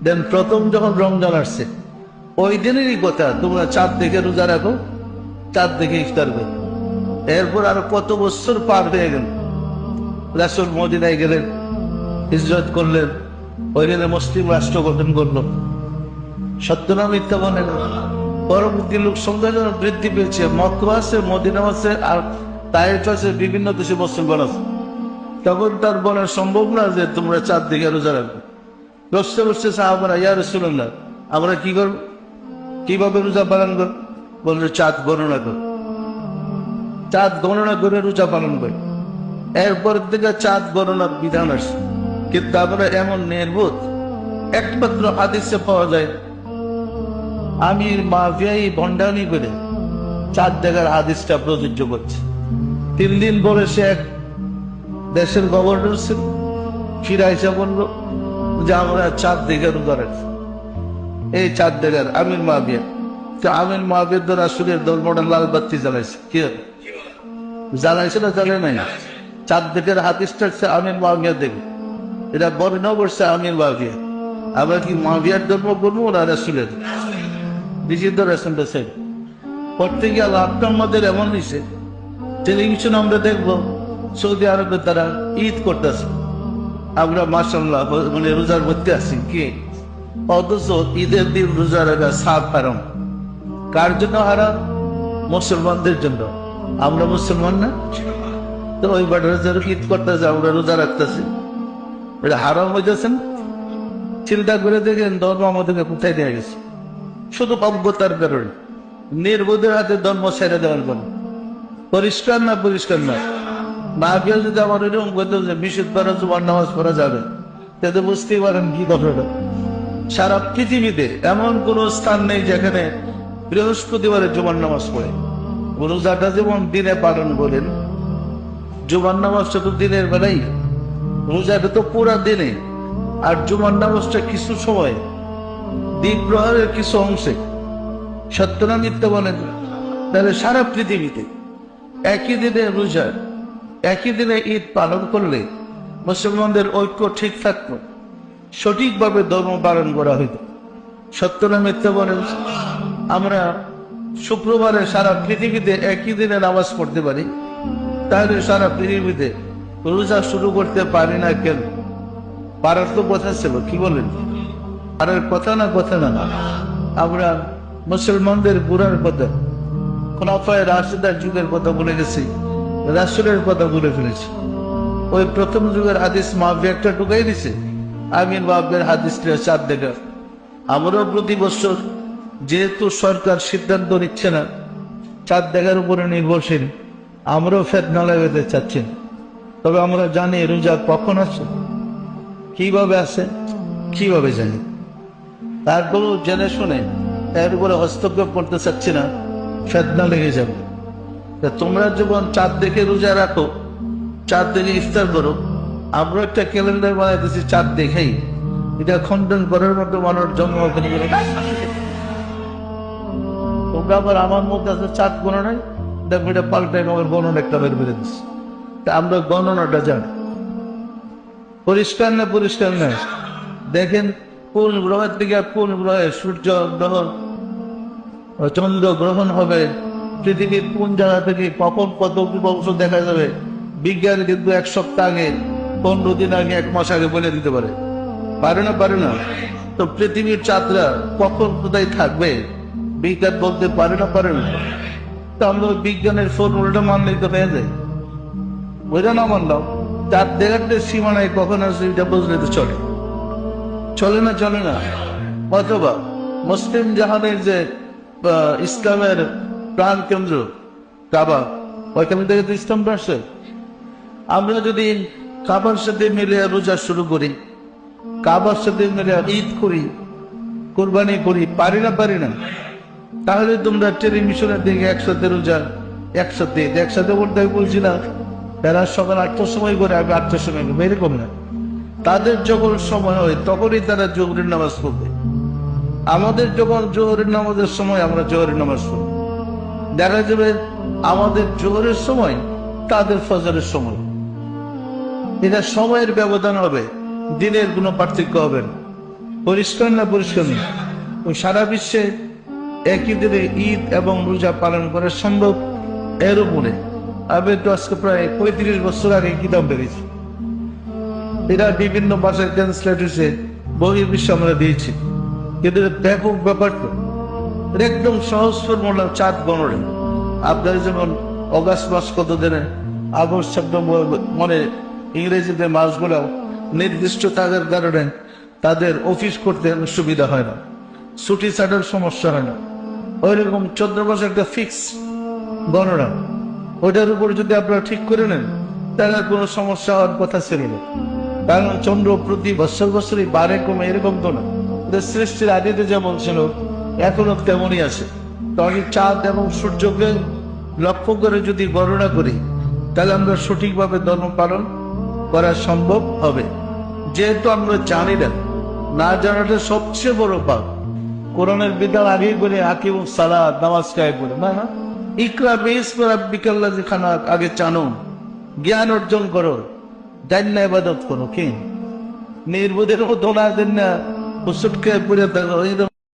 দেন প্রথম যখন রমজান আসছে ওই দিনেরই কথা, তোমরা চাঁদ দেখে রোজা রাখো, চাঁদ দেখে ইফতার করো। এরপর আরো কত বছর পার হয়ে গেল, রাসূল মদিনায় গেলেন, হিজরত করলেন, ওইখানে মুসলিম রাষ্ট্র গঠন করলো। সত্য না মিথ্যা বলেন? পরবর্তী লোক সংখ্যা যেন বৃদ্ধি পেয়েছে, মক্কা আছে, মদিনা আছে, আর তায়েফ আছে, বিভিন্ন দেশে মুসলমান আছে। তখন তার বলা সম্ভব না যে তোমরা চাঁদ দিকে রোজা রাখবে। বসতে বসতে সাহাবারা, ইয়া রাসূলুল্লাহ, আমরা কি করব, কিভাবে রোজা পালন করব? বললো চাঁদ গণনা কর, চাঁদ গণনা করে রোজা পালন করে। এরপর থেকে চাঁদ গণনার বিধান আসে। কিন্তু আমরা এমন নির্বোধ, একমাত্র হাদিসে পাওয়া যায় আমির মাভিয়াই ভণ্ডামি করে চাঁদ দেখার হাদিসটা প্রযোজ্য করছে। 3 দিন পরে সে এক দেশের গভর্নর ছিল, ফিরে এসে বললো যে আমরা চাঁদ দেখে রোজা রাখছি। এই চাঁদ দেখার আমির মাভিয়া, আমির মাভিয়ার দ্বারা আসলে ধর্মটা লাল বাতি জ্বালাইছে। কি জ্বালাইছে না জ্বালে নাই? চাঁদ দেখার হাদিসটা হচ্ছে আমির মাভিয়া দেখবে, এটা বর্ণনা করছে আমির মাভিয়া। আমরা কি মাভিয়ার ধর্ম করবো না রাসূলের? বিচিত্র রাসূলটা চাই করতে গিয়ে আমাদের এমন হয়েছে, টেলিভিশন আমরা দেখবো সৌদি আরবে তারা ঈদ করতেছে, আমরা মাশাআল্লাহ মানে রোজার মধ্যে আছি কি, অথচ ঈদের দিন রোজা রাখা সাত হারাম। কার জন্য হারাম? মুসলমানদের জন্য। আমরা মুসলমান না, তো ওই বাটার ঈদ করতেছে, আমরা রোজা রাখতেছি, এটা হারাম হইতেছে না? চিন্তা করে দেখেন ধর্ম আমাদেরকে কোথায় নিয়ে গেছে। শুধু অজ্ঞতার কারণে, নির্বোধের হাতে ধর্ম ছেড়ে দেওয়ার জন্য। পরিষ্কার না? পরিষ্কার না? মাহফিল যদি আমার এরকম বলতো যে বিশুদ্ধ জুমার নামাজ পড়া যাবে, তাতে বুঝতেই পারেন কি কথাটা। সারা পৃথিবীতে এমন কোন স্থান নেই যেখানে বৃহস্পতিবারে জুমার নামাজ পড়ে। রোজাটা যেমন দিনে পালন করেন, জুমার নামাজটা তো দিনের বেলাই, রোজাটা তো পুরা দিনে, আর জুমার নামাজটা কিছু সময়, দ্বীপ প্রহরের কিছু অংশে। সত্য না মিথ্যা বলেন? তাহলে সারা পৃথিবীতে একই দিনে রোজা, একই দিনে ঈদ পালন করলে মুসলমানদের ঐক্য ঠিক থাকতো, সঠিকভাবে ধর্ম পালন করা হইত। সত্য না মিথ্যা বলেন? আমরা শুক্রবারে সারা পৃথিবীতে একই দিনে নামাজ পড়তে পারি, তাহলে সারা পৃথিবীতে রোজা শুরু করতে পারি না কেন? পারার তো কথা ছিল, কি বলেন? পারার কথা না? কথা না? আমরা মুসলমানদের বুড়ার কথা, খোলাফায়ে রাশিদার যুগের কথা বলে গেছি, রাসূলের কথা বলে ফেলেছি। ওই প্রথম যুগের হাদিস মাহফিয়া একটা ঢুকাই দিছে, আমির মাহফিয়ার হাদিসটা চাঁদ দেখা। আমরাও প্রতি বছর, যেহেতু সরকার সিদ্ধান্ত নিচ্ছে না, চাঁদ দেখার উপরে নির্ভরশীল, আমরাও ফেতনা লাগাতে চাচ্ছি। তবে আমরা জানি রোজা কখন আছে, কিভাবে আছে, কিভাবে জানি। তারপরেও জেনে শুনে এর উপরে হস্তক্ষেপ করতে চাচ্ছি না, ফেতনা লেগে যাবে। তোমরা যখন চাঁদ দেখে রোজা রাখো, চাঁদ দেখে ইফতার করো, আমরা একটা ক্যালেন্ডার বানাইতেছি চাঁদ দেখেই, এটা খণ্ডন করার মতো মানুষ জন্মগ্রহণ করে। তোমরা আবার আমার মধ্যে আছে চাঁদ গণনায়, দেখো এটা পাল্টাই আমার গণনা একটা বের করে দিচ্ছে। তা আমরা গণনাটা জানি। পরিষ্কার না? পরিষ্কার না? দেখেন কোন গ্রহের দিকে কোন গ্রহে সূর্য গ্রহণ, চন্দ্র গ্রহণ হবে, পৃথিবীর কোন জায়গা থেকে কখন কত বংশ দেখা যাবে, বিজ্ঞান কিন্তু 1 সপ্তাহ আগে, 15 দিন আগে, 1 মাস আগে বলে দিতে পারে। পারে না? পারে না? তো পৃথিবীর চাঁদরা কখন কোথায় থাকবে বিজ্ঞান বলতে পারে না? পারে না? তো আমরা বিজ্ঞানের ফর্মুলাটা মানলেই তো হয়ে যায়। ওইটা না মানলাম, চাঁদ দেখার সীমানায় কখন আছে এটা বুঝলে তো চলে। চলে না? চলে না? অথবা মুসলিম জাহানের যে ইসলামের প্রাণ কেন্দ্র কাবা, ওইখান থেকে তো ইসলামটা আসছে। আমরা যদি কাবার সাথে মিলে রোজা শুরু করি, কাবার সাথে মিলে ঈদ করি, কোরবানি করি, পারি না? পারি না? তাহলে তোমরা টেলিভিশনের দিকে একসাথে রোজা, একসাথে করতে বলছি না। তারা সকাল 8টার সময় করে, আমি 8টার সময় করবো, এরকম না। তাদের যখন সময় হয় তখনই তারা জোহরের নামাজ পড়বে। আমাদের যখন জোহরের নামাজের সময়, আমরা জোহরের নামাজ পড়ব। দেখা যাবে আমাদের জোহরের সময় তাদের ফজরের সময়, এটা সময়ের ব্যবধান হবে, দিনের কোনো পার্থক্য হবে না। পরিষ্কার না পরিষ্কার না? ওই সারা বিশ্বে একই দিনে ঈদ এবং রোজা পালন করা সম্ভব। এর উপরে আমি তো আজকে প্রায় 35 বছর আগে কিতাব বেরিয়েছি, এটা বিভিন্ন ভাষায় ট্রান্সলেট হয়েছে, বহির্বিশ্ব আমরা দিয়েছি। কিন্তু এর ব্যাপক ব্যাপারটা এটা একদম সহজ ফর্মুলা, চাঁদ গণনা। আপনার যেমন অগাস্ট মাস কত দিনে, আগস্ট সেপ্টেম্বর, মানে ইংরেজিতে মাসগুলো নির্দিষ্ট থাকার কারণে তাদের অফিস করতে সুবিধা হয় না, ছুটি ছাটার সমস্যা হয় না। ওই রকম 14 মাস একটা ফিক্স গণনা, ওইটার উপর যদি আপনারা ঠিক করে নেন তাহলে আর কোনো সমস্যা হওয়ার কথা ছিল না। কারণ চন্দ্র প্রতি বছর বছরই বারে কমে এরকম তো না, এটা সৃষ্টির আদিতে যেমন ছিল এখনো তেমনই আছে। তো আমি চাঁদ এবং সূর্যকে লক্ষ্য করে যদি গণনা করি তাহলে আমরা সঠিকভাবে ধর্ম পালন করা সম্ভব হবে। যেহেতু আমরা জানি না, না জানাটা সবচেয়ে বড় পাপ। কোরআনের বিধান আগেই করে আকিম সালাত, নামাজ কায়ে করে না, না ইকরা বিসমি রাব্বিকাল্লাযী খালাক, আগে জানো, জ্ঞান অর্জন করো, জান্না ইবাদত করো। কি নির্বোধের মতো না, জান্না ওষুধ খেয়ে পড়ে থাকো,